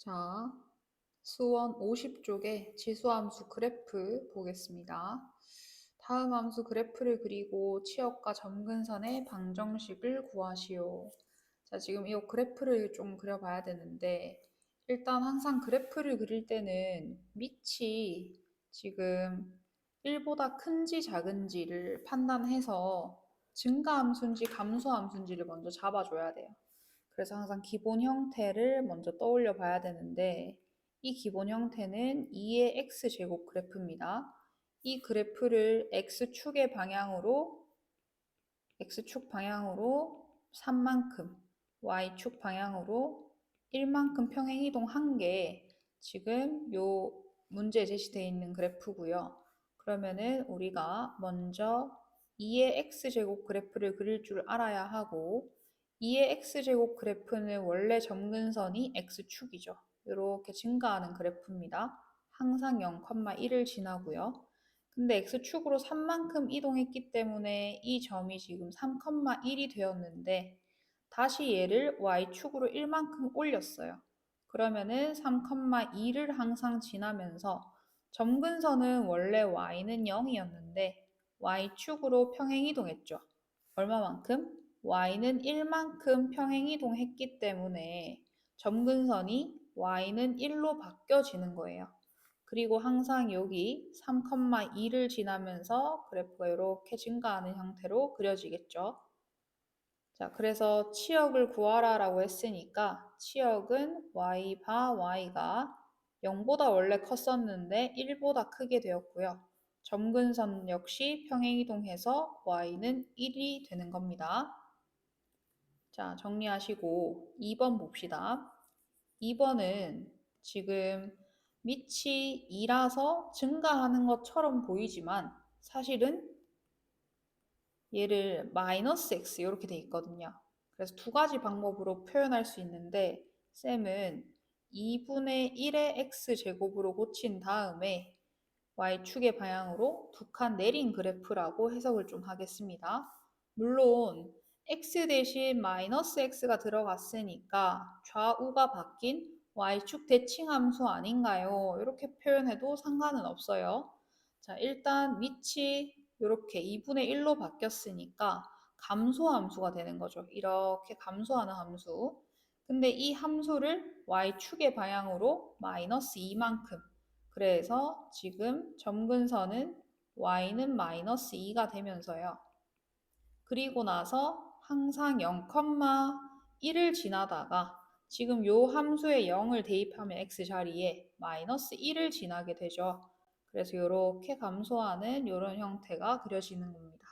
자, 수원 50쪽의 지수함수 그래프 보겠습니다. 다음 함수 그래프를 그리고 치역과 점근선의 방정식을 구하시오. 자, 지금 이 그래프를 좀 그려봐야 되는데, 일단 항상 그래프를 그릴 때는 밑이 지금 1보다 큰지 작은지를 판단해서 증가함수인지 감소함수인지를 먼저 잡아줘야 돼요. 그래서 항상 기본 형태를 먼저 떠올려 봐야 되는데, 이 기본 형태는 2의 x제곱 그래프입니다. 이 그래프를 x축 방향으로 3만큼, y축 방향으로 1만큼 평행이동한 게 지금 요 문제에 제시되어 있는 그래프고요. 그러면은 우리가 먼저 2의 x제곱 그래프를 그릴 줄 알아야 하고, 2의 x제곱 그래프는 원래 점근선이 x축이죠. 이렇게 증가하는 그래프입니다. 항상 0,1을 지나고요. 근데 x축으로 3만큼 이동했기 때문에 이 점이 지금 3,1이 되었는데, 다시 얘를 y축으로 1만큼 올렸어요. 그러면은 3,2를 항상 지나면서 점근선은 원래 y는 0이었는데 y축으로 평행이동했죠. 얼마만큼? y는 1만큼 평행이동했기 때문에 점근선이 y는 1로 바뀌어지는 거예요. 그리고 항상 여기 3,2를 지나면서 그래프가 이렇게 증가하는 형태로 그려지겠죠. 자, 그래서 치역을 구하라라고 했으니까 치역은 y 바 y가 0보다 원래 컸었는데 1보다 크게 되었고요. 점근선 역시 평행이동해서 y는 1이 되는 겁니다. 자, 정리하시고 2번 봅시다. 2번은 지금 밑이 2라서 증가하는 것처럼 보이지만 사실은 얘를 마이너스 x 이렇게 돼 있거든요. 그래서 두 가지 방법으로 표현할 수 있는데 쌤은 2분의 1의 x제곱으로 고친 다음에 y축의 방향으로 두 칸 내린 그래프라고 해석을 좀 하겠습니다. 물론 x 대신 마이너스 x가 들어갔으니까 좌우가 바뀐 y축 대칭함수 아닌가요? 이렇게 표현해도 상관은 없어요. 자, 일단 밑이 이렇게 2분의 1로 바뀌었으니까 감소함수가 되는 거죠. 이렇게 감소하는 함수. 근데 이 함수를 y축의 방향으로 마이너스 2만큼. 그래서 지금 점근선은 y는 마이너스 2가 되면서요. 그리고 나서 항상 0,1을 지나다가 지금 요 함수에 0을 대입하면 x 자리에 마이너스 1을 지나게 되죠. 그래서 이렇게 감소하는 이런 형태가 그려지는 겁니다.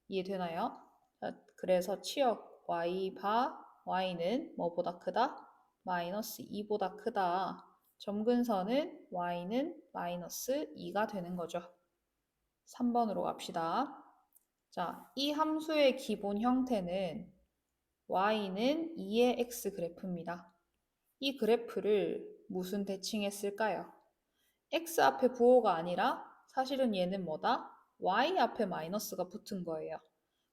이해되나요? 자, 그래서 치역 y 바 y는 뭐보다 크다? 마이너스 2보다 크다. 점근선은 y는 마이너스 2가 되는 거죠. 3번으로 갑시다. 자, 이 함수의 기본 형태는 y는 2의 x 그래프입니다. 이 그래프를 무슨 대칭했을까요? x 앞에 부호가 아니라 사실은 얘는 뭐다? y 앞에 마이너스가 붙은 거예요.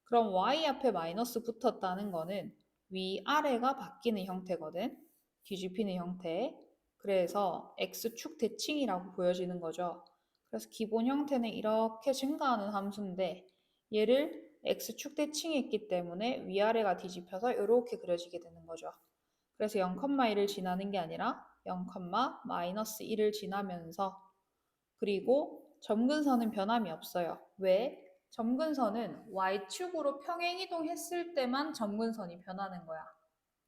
그럼 y 앞에 마이너스 붙었다는 거는 위아래가 바뀌는 형태거든. 뒤집히는 형태. 그래서 x축 대칭이라고 보여지는 거죠. 그래서 기본 형태는 이렇게 증가하는 함수인데 얘를 x축 대칭했기 때문에 위아래가 뒤집혀서 이렇게 그려지게 되는 거죠. 그래서 0,1을 지나는 게 아니라 0, 마이너스 1을 지나면서 그리고 점근선은 변함이 없어요. 왜? 점근선은 y축으로 평행이동했을 때만 점근선이 변하는 거야.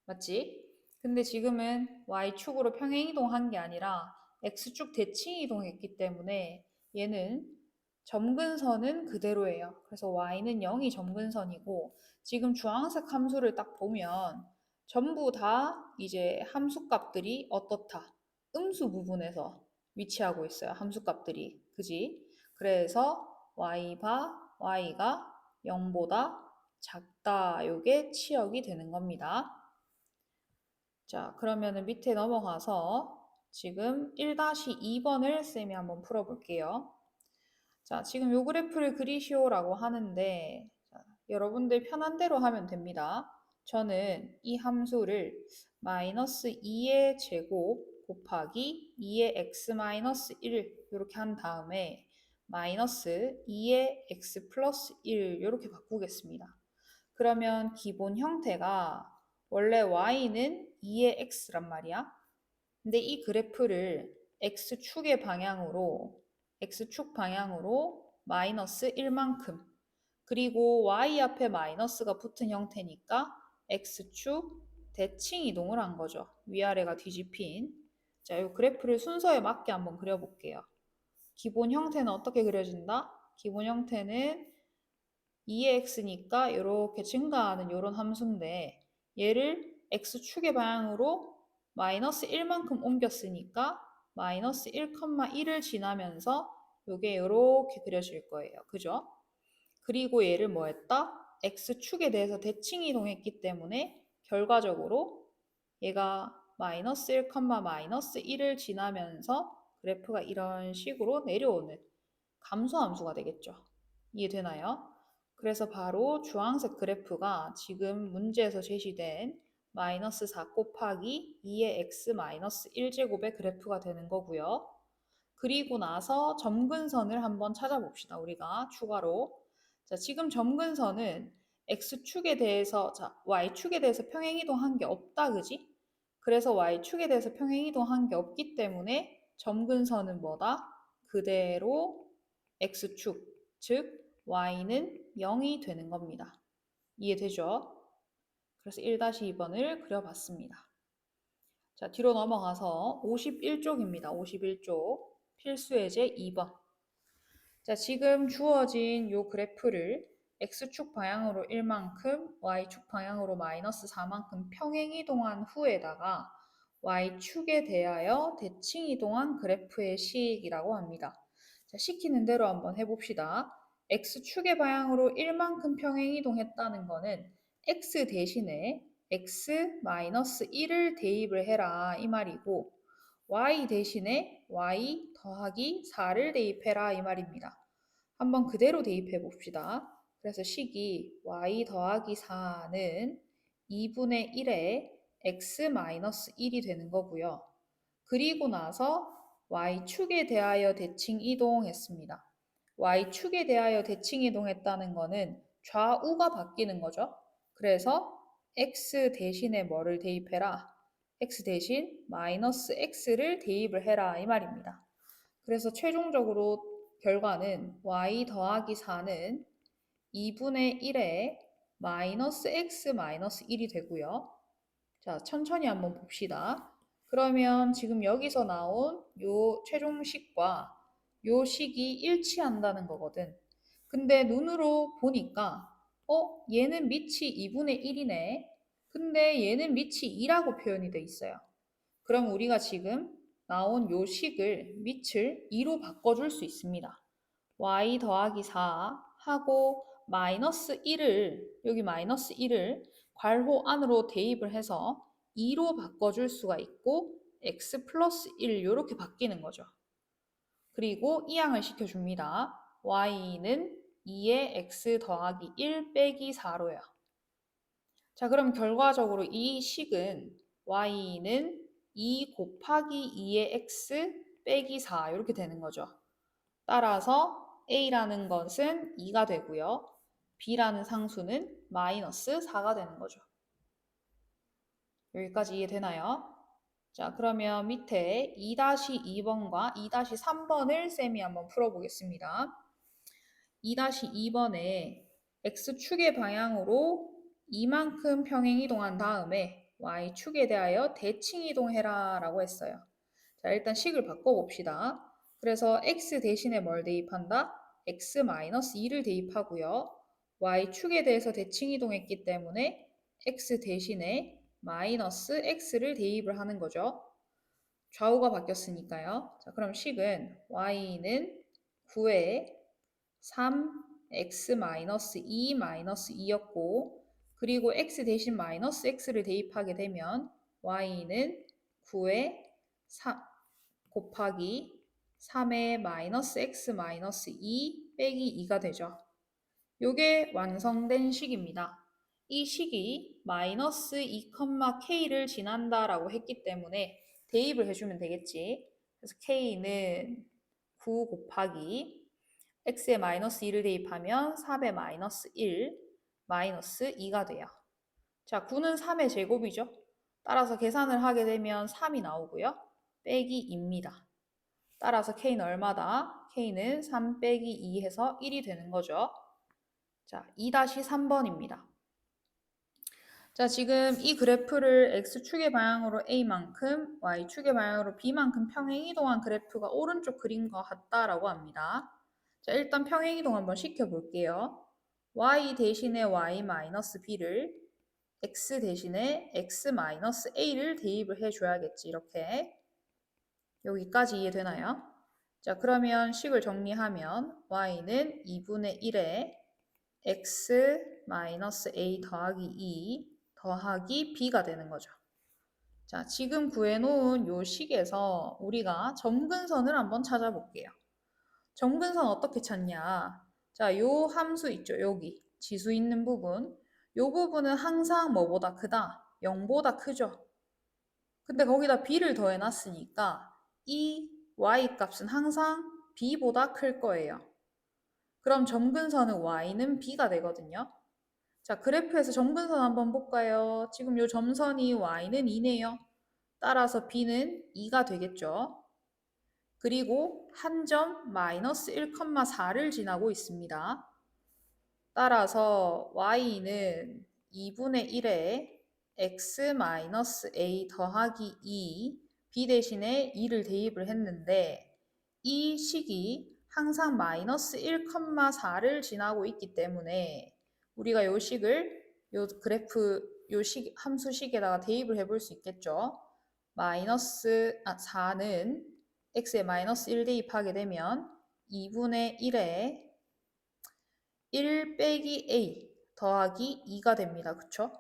맞지? 근데 지금은 y축으로 평행이동한 게 아니라 x축 대칭이동했기 때문에 얘는 점근선은 그대로예요. 그래서 y는 0이 점근선이고 지금 주황색 함수를 딱 보면 전부 다 이제 함수값들이 어떻다. 음수 부분에서 위치하고 있어요. 함수값들이. 그지? 그래서 y 바 y가 0보다 작다. 요게 치역이 되는 겁니다. 자, 그러면은 밑에 넘어가서 지금 1-2번을 쌤이 한번 풀어볼게요. 자, 지금 요 그래프를 그리시오라고 하는데, 자, 여러분들 편한 대로 하면 됩니다. 저는 이 함수를 마이너스 2의 제곱 곱하기 2의 x 마이너스 1 이렇게 한 다음에 마이너스 2의 x 플러스 1 이렇게 바꾸겠습니다. 그러면 기본 형태가 원래 y는 2의 x란 말이야. 근데 이 그래프를 x축 방향으로 마이너스 1만큼 그리고 y 앞에 마이너스가 붙은 형태니까 x축 대칭 이동을 한 거죠. 위아래가 뒤집힌. 자, 이 그래프를 순서에 맞게 한번 그려볼게요. 기본 형태는 어떻게 그려진다? 기본 형태는 2의 x니까 이렇게 증가하는 이런 함수인데 얘를 x축의 방향으로 마이너스 1만큼 옮겼으니까 마이너스 1,1을 지나면서 이게 이렇게 그려질 거예요. 그죠? 그리고 얘를 뭐 했다? x축에 대해서 대칭 이동했기 때문에 결과적으로 얘가 마이너스 1, 마이너스 1을 지나면서 그래프가 이런 식으로 내려오는 감소함수가 되겠죠. 이해되나요? 그래서 바로 주황색 그래프가 지금 문제에서 제시된 마이너스 4 곱하기 2의 x 마이너스 1제곱의 그래프가 되는 거고요. 그리고 나서 점근선을 한번 찾아봅시다. 우리가 추가로. 자, 지금 점근선은 x축에 대해서, 자, y축에 대해서 평행이동한 게 없다, 그지? 그래서 y축에 대해서 평행이동한 게 없기 때문에 점근선은 뭐다? 그대로 x축, 즉 y는 0이 되는 겁니다. 이해되죠? 그래서 1-2번을 그려봤습니다. 자, 뒤로 넘어가서 51쪽입니다. 51쪽. 필수예제 2번. 자, 지금 주어진 이 그래프를 x축 방향으로 1만큼, y축 방향으로 마이너스 4만큼 평행 이동한 후에다가 y축에 대하여 대칭 이동한 그래프의 식이라고 합니다. 자, 시키는 대로 한번 해봅시다. x축의 방향으로 1만큼 평행 이동했다는 거는 x 대신에 x-1을 대입을 해라 이 말이고 y 대신에 y 더하기 4를 대입해라 이 말입니다. 한번 그대로 대입해 봅시다. 그래서 식이 y 더하기 4는 2분의 1에 x-1이 되는 거고요. 그리고 나서 y축에 대하여 대칭 이동했습니다. y축에 대하여 대칭 이동했다는 거는 좌우가 바뀌는 거죠. 그래서 x 대신에 뭐를 대입해라? x 대신 마이너스 x를 대입을 해라 이 말입니다. 그래서 최종적으로 결과는 y 더하기 4는 2분의 1에 마이너스 x 마이너스 1이 되고요. 자, 천천히 한번 봅시다. 그러면 지금 여기서 나온 요 최종식과 요 식이 일치한다는 거거든. 근데 눈으로 보니까 얘는 밑이 2분의 1이네. 근데 얘는 밑이 2라고 표현이 돼 있어요. 그럼 우리가 지금 나온 요 식을 밑을 2로 바꿔줄 수 있습니다. y 더하기 4 하고 마이너스 1을 여기 마이너스 1을 괄호 안으로 대입을 해서 2로 바꿔줄 수가 있고 x 플러스 1 이렇게 바뀌는 거죠. 그리고 이항을 시켜줍니다. y는 2의 x 더하기 1 빼기 4로요. 자, 그럼 결과적으로 이 식은 y는 2 곱하기 2의 x 빼기 4 이렇게 되는 거죠. 따라서 a라는 것은 2가 되고요. b라는 상수는 마이너스 4가 되는 거죠. 여기까지 이해되나요? 자, 그러면 밑에 2-2번과 2-3번을 쌤이 한번 풀어보겠습니다. 2-2번에 x축의 방향으로 이만큼 평행 이동한 다음에 y축에 대하여 대칭 이동해라 라고 했어요. 자, 일단 식을 바꿔봅시다. 그래서 x 대신에 뭘 대입한다? x-2를 대입하고요. y축에 대해서 대칭 이동했기 때문에 x 대신에 마이너스 x를 대입을 하는 거죠. 좌우가 바뀌었으니까요. 자, 그럼 식은 y는 9에 3x-2-2였고 그리고 x 대신 마이너스 x를 대입하게 되면 y는 9에 3 곱하기 3의 마이너스 x 마이너스 2 빼기 2가 되죠. 요게 완성된 식입니다. 이 식이 마이너스 2, k를 지난다라고 했기 때문에 대입을 해주면 되겠지. 그래서 K는 9 곱하기 X에 마이너스 2를 대입하면 4배 마이너스 1 마이너스 2가 돼요. 자, 9는 3의 제곱이죠. 따라서 계산을 하게 되면 3이 나오고요. 빼기 2입니다. 따라서 K는 얼마다? K는 3 빼기 2 해서 1이 되는 거죠. 자, 2-3번입니다. 자, 지금 이 그래프를 X축의 방향으로 A만큼, Y축의 방향으로 B만큼 평행이동한 그래프가 오른쪽 그린 것 같다라고 합니다. 자, 일단 평행이동 한번 시켜볼게요. Y 대신에 Y-B를 X 대신에 X-A를 대입을 해줘야겠지, 이렇게. 여기까지 이해되나요? 자, 그러면 식을 정리하면 Y는 2분의 1에 X-A 더하기 2 더하기 B가 되는 거죠. 자, 지금 구해놓은 요 식에서 우리가 점근선을 한번 찾아볼게요. 점근선 어떻게 찾냐? 자, 요 함수 있죠, 여기. 지수 있는 부분. 요 부분은 항상 뭐보다 크다? 0보다 크죠? 근데 거기다 b를 더해놨으니까 이 y 값은 항상 b보다 클 거예요. 그럼 점근선은 y는 b가 되거든요. 자, 그래프에서 점근선 한번 볼까요? 지금 요 점선이 y는 2네요. 따라서 b는 2가 되겠죠. 그리고 한 점 마이너스 1,4를 지나고 있습니다. 따라서 y는 2분의 1에 x-a 더하기 2 b 대신에 2를 대입을 했는데 이 식이 항상 마이너스 1,4를 지나고 있기 때문에 우리가 요 식을 요 그래프 요 함수식에다가 대입을 해볼 수 있겠죠. 마이너스 4는 x에 마이너스 1 대입하게 되면 2분의 1에 1 빼기 a 더하기 2가 됩니다. 그쵸?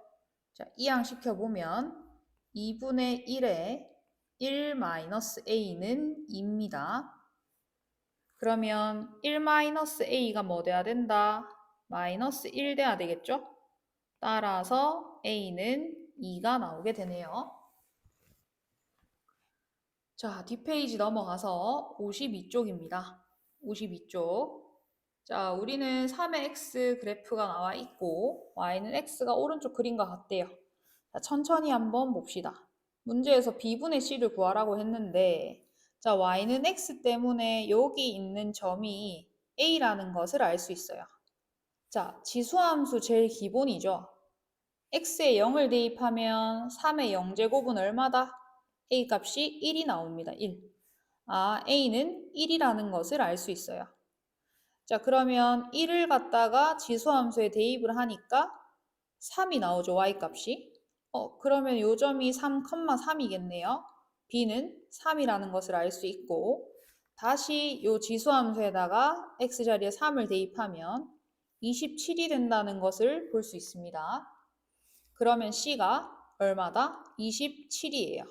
자, 이항시켜보면 2분의 1에 1 마이너스 a는 2입니다. 그러면 1 마이너스 a가 뭐 돼야 된다? 마이너스 1 돼야 되겠죠? 따라서 a는 2가 나오게 되네요. 자, 뒷페이지 넘어가서 52쪽입니다. 52쪽. 자, 우리는 3의 x 그래프가 나와 있고 y는 x가 오른쪽 그린 것 같대요. 자, 천천히 한번 봅시다. 문제에서 b분의 c를 구하라고 했는데 자, y는 x 때문에 여기 있는 점이 a라는 것을 알 수 있어요. 자, 지수함수 제일 기본이죠. x에 0을 대입하면 3의 0제곱은 얼마다? a 값이 1이 나옵니다. 1. 아, a는 1이라는 것을 알 수 있어요. 자, 그러면 1을 갖다가 지수함수에 대입을 하니까 3이 나오죠, y값이. 그러면 요 점이 3,3이겠네요. b는 3이라는 것을 알 수 있고 다시 요 지수함수에다가 x자리에 3을 대입하면 27이 된다는 것을 볼 수 있습니다. 그러면 c가 얼마다? 27이에요.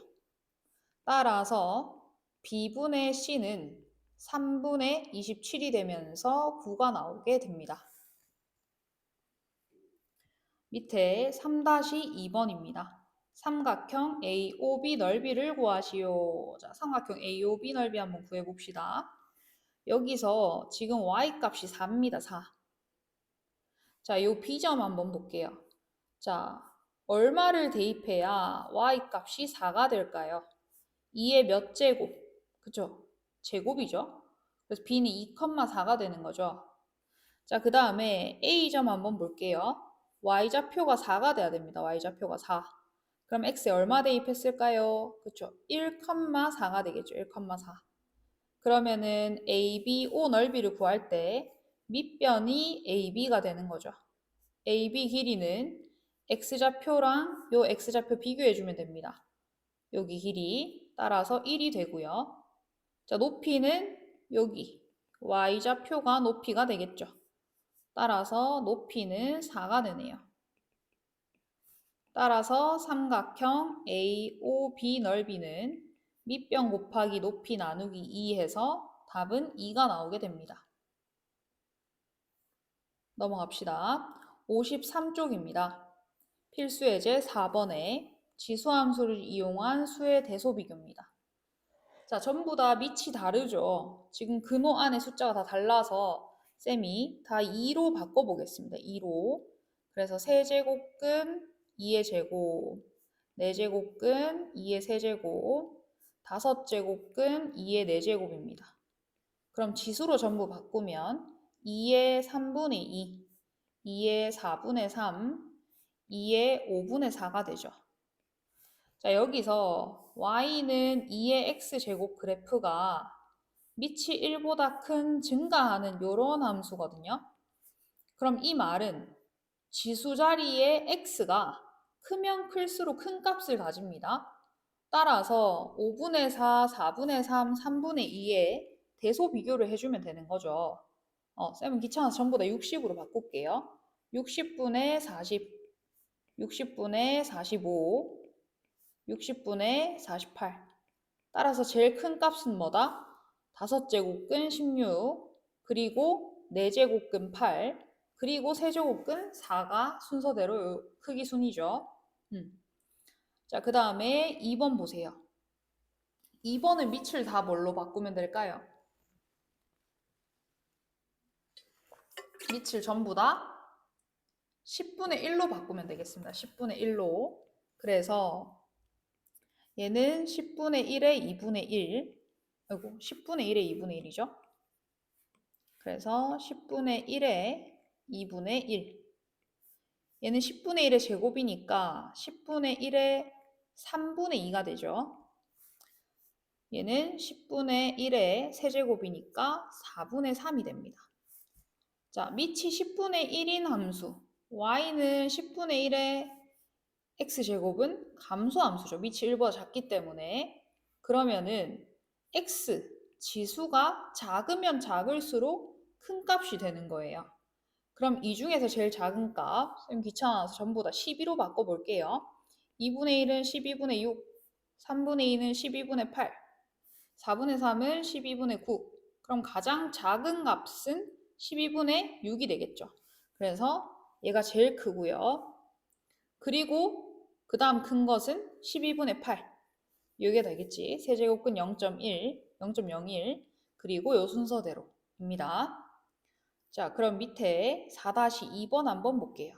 따라서 b분의 c는 3분의 27이 되면서 9가 나오게 됩니다. 밑에 3-2번입니다. 삼각형 AOB 넓이를 구하시오. 자, 삼각형 AOB 넓이 한번 구해봅시다. 여기서 지금 y값이 4입니다. 4. 자, 요 B점 한번 볼게요. 자, 얼마를 대입해야 y값이 4가 될까요? 2의 몇 제곱? 그쵸? 제곱이죠? 그래서 b는 2,4가 되는 거죠. 자, 그 다음에 a점 한번 볼게요. y좌표가 4가 돼야 됩니다. y좌표가 4. 그럼 x에 얼마 대입했을까요? 그쵸? 1,4가 되겠죠. 1,4. 그러면은 ABO 넓이를 구할 때 밑변이 AB가 되는 거죠. AB 길이는 x좌표랑 요 x좌표 비교해주면 됩니다. 여기 길이 따라서 1이 되고요. 자, 높이는 여기 y좌표가 높이가 되겠죠. 따라서 높이는 4가 되네요. 따라서 삼각형 AOB 넓이는 밑변 곱하기 높이 나누기 2 해서 답은 2가 나오게 됩니다. 넘어갑시다. 53쪽입니다. 필수예제 4번에 지수함수를 이용한 수의 대소 비교입니다. 자, 전부 다 밑이 다르죠. 지금 근호 안에 숫자가 다 달라서 쌤이 다 2로 바꿔보겠습니다. 2로. 그래서 세제곱근 2의 제곱, 네제곱근 2의 세제곱, 다섯제곱근 2의 네제곱입니다. 그럼 지수로 전부 바꾸면 2의 3분의 2, 2의 4분의 3, 2의 5분의 4가 되죠. 자, 여기서 y는 2의 x제곱 그래프가 밑이 1보다 큰 증가하는 요런 함수거든요. 그럼 이 말은 지수 자리에 x가 크면 클수록 큰 값을 가집니다. 따라서 5분의 4, 4분의 3, 3분의 2에 대소 비교를 해주면 되는 거죠. 쌤은 귀찮아서 전부 다 60으로 바꿀게요. 60분의 40, 60분의 45, 60분의 48. 따라서 제일 큰 값은 뭐다? 5제곱근 16, 그리고 4제곱근 8, 그리고 세제곱근 4가 순서대로 크기 순이죠. 자, 그 다음에 2번 보세요. 2번은 밑을 다 뭘로 바꾸면 될까요? 밑을 전부 다 10분의 1로 바꾸면 되겠습니다. 10분의 1로. 그래서 얘는 10분의 1에 2분의 1, 아이고, 10분의 1에 2분의 1이죠. 그래서 10분의 1에 2분의 1. 얘는 10분의 1의 제곱이니까 10분의 1에 3분의 2가 되죠. 얘는 10분의 1의 세제곱이니까 4분의 3이 됩니다. 자, 밑이 10분의 1인 함수. y는 10분의 1의 x제곱은 감소함수죠. 밑이 1보다 작기 때문에. 그러면은 x, 지수가 작으면 작을수록 큰 값이 되는 거예요. 그럼 이 중에서 제일 작은 값, 쌤 귀찮아서 전부 다 12로 바꿔볼게요. 2분의 1은 12분의 6, 3분의 2는 12분의 8, 4분의 3은 12분의 9. 그럼 가장 작은 값은 12분의 6이 되겠죠. 그래서 얘가 제일 크고요. 그리고 그 다음 큰 것은 12분의 8. 이게 되겠지. 세제곱근 0.1, 0.01. 그리고 요 순서대로입니다. 자, 그럼 밑에 4-2번 한번 볼게요.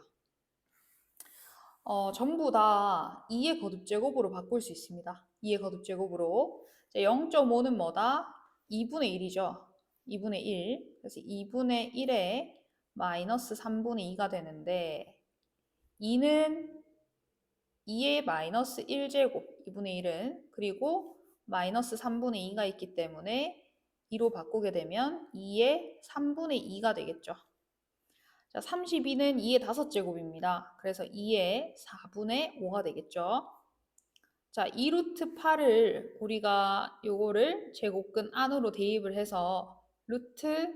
전부 다 2의 거듭제곱으로 바꿀 수 있습니다. 2의 거듭제곱으로. 0.5는 뭐다? 2분의 1이죠. 2분의 1. 그래서 2분의 1에 마이너스 3분의 2가 되는데 2는 2의 마이너스 1제곱, 2분의 1은. 그리고 마이너스 3분의 2가 있기 때문에 2로 바꾸게 되면 2의 3분의 2가 되겠죠. 자, 32는 2의 5제곱입니다. 그래서 2의 4분의 5가 되겠죠. 자, 2루트 8을 우리가 요거를 제곱근 안으로 대입을 해서 루트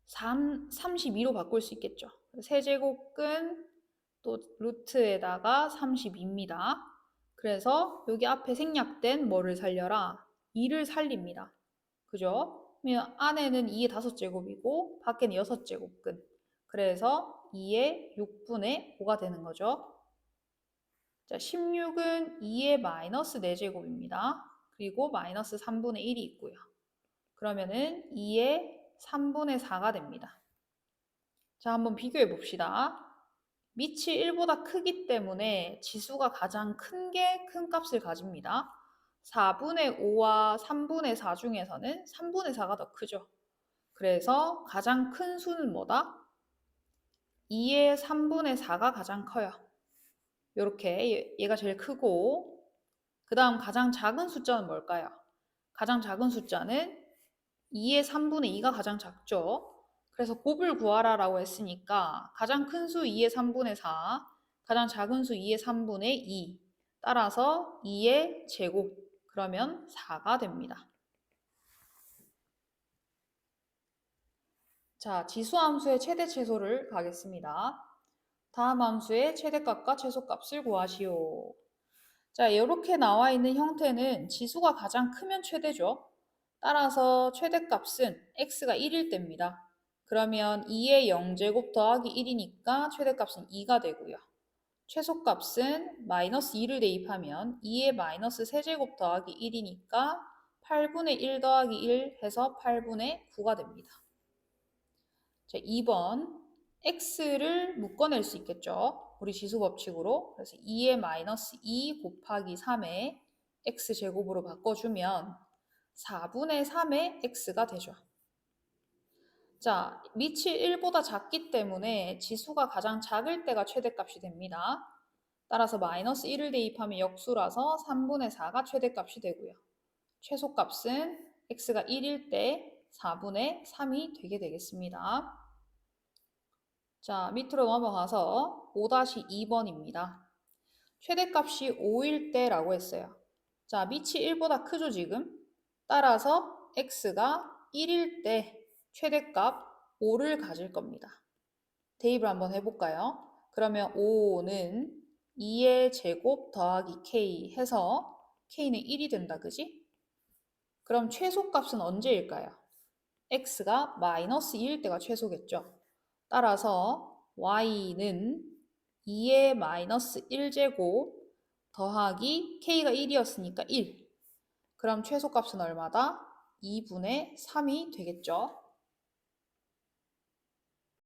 32로 바꿀 수 있겠죠. 세제곱근 또 루트에다가 32입니다. 그래서 여기 앞에 생략된 뭐를 살려라? 2를 살립니다. 그죠? 그러면 안에는 2의 5제곱이고 밖에는 6제곱근. 그래서 2의 6분의 5가 되는 거죠. 자, 16은 2의 마이너스 4제곱입니다. 그리고 마이너스 3분의 1이 있고요. 그러면은 2의 3분의 4가 됩니다. 자, 한번 비교해 봅시다. 밑이 1보다 크기 때문에 지수가 가장 큰 게 큰 값을 가집니다. 4분의 5와 3분의 4 중에서는 3분의 4가 더 크죠. 그래서 가장 큰 수는 뭐다? 2의 3분의 4가 가장 커요. 이렇게 얘가 제일 크고 그 다음 가장 작은 숫자는 뭘까요? 가장 작은 숫자는 2의 3분의 2가 가장 작죠. 그래서 곱을 구하라라고 했으니까 가장 큰 수 2의 3분의 4, 가장 작은 수 2의 3분의 2. 따라서 2의 제곱, 그러면 4가 됩니다. 자, 지수함수의 최대 최소를 가겠습니다. 다음 함수의 최대값과 최소값을 구하시오. 자, 이렇게 나와 있는 형태는 지수가 가장 크면 최대죠. 따라서 최대값은 x가 1일 때입니다. 그러면 2의 0제곱 더하기 1이니까 최대값은 2가 되고요. 최소값은 마이너스 2를 대입하면 2의 마이너스 세제곱 더하기 1이니까 8분의 1 더하기 1 해서 8분의 9가 됩니다. 자, 2번 x를 묶어낼 수 있겠죠. 우리 지수 법칙으로. 그래서 2의 마이너스 2 곱하기 3의 x제곱으로 바꿔주면 4분의 3의 x가 되죠. 자, 밑이 1보다 작기 때문에 지수가 가장 작을 때가 최대값이 됩니다. 따라서 마이너스 1을 대입하면 역수라서 3분의 4가 최대값이 되고요. 최소값은 x가 1일 때 4분의 3이 되게 되겠습니다. 자, 밑으로 넘어가서 5-2번입니다. 최대값이 5일 때라고 했어요. 자, 밑이 1보다 크죠, 지금? 따라서 x가 1일 때 최대값 5를 가질 겁니다. 대입을 한번 해볼까요? 그러면 5는 2의 제곱 더하기 k 해서 k는 1이 된다, 그지? 그럼 최소값은 언제일까요? x가 마이너스 2일 때가 최소겠죠. 따라서 y는 2의 마이너스 1제곱 더하기 k가 1이었으니까 1. 그럼 최소값은 얼마다? 2분의 3이 되겠죠.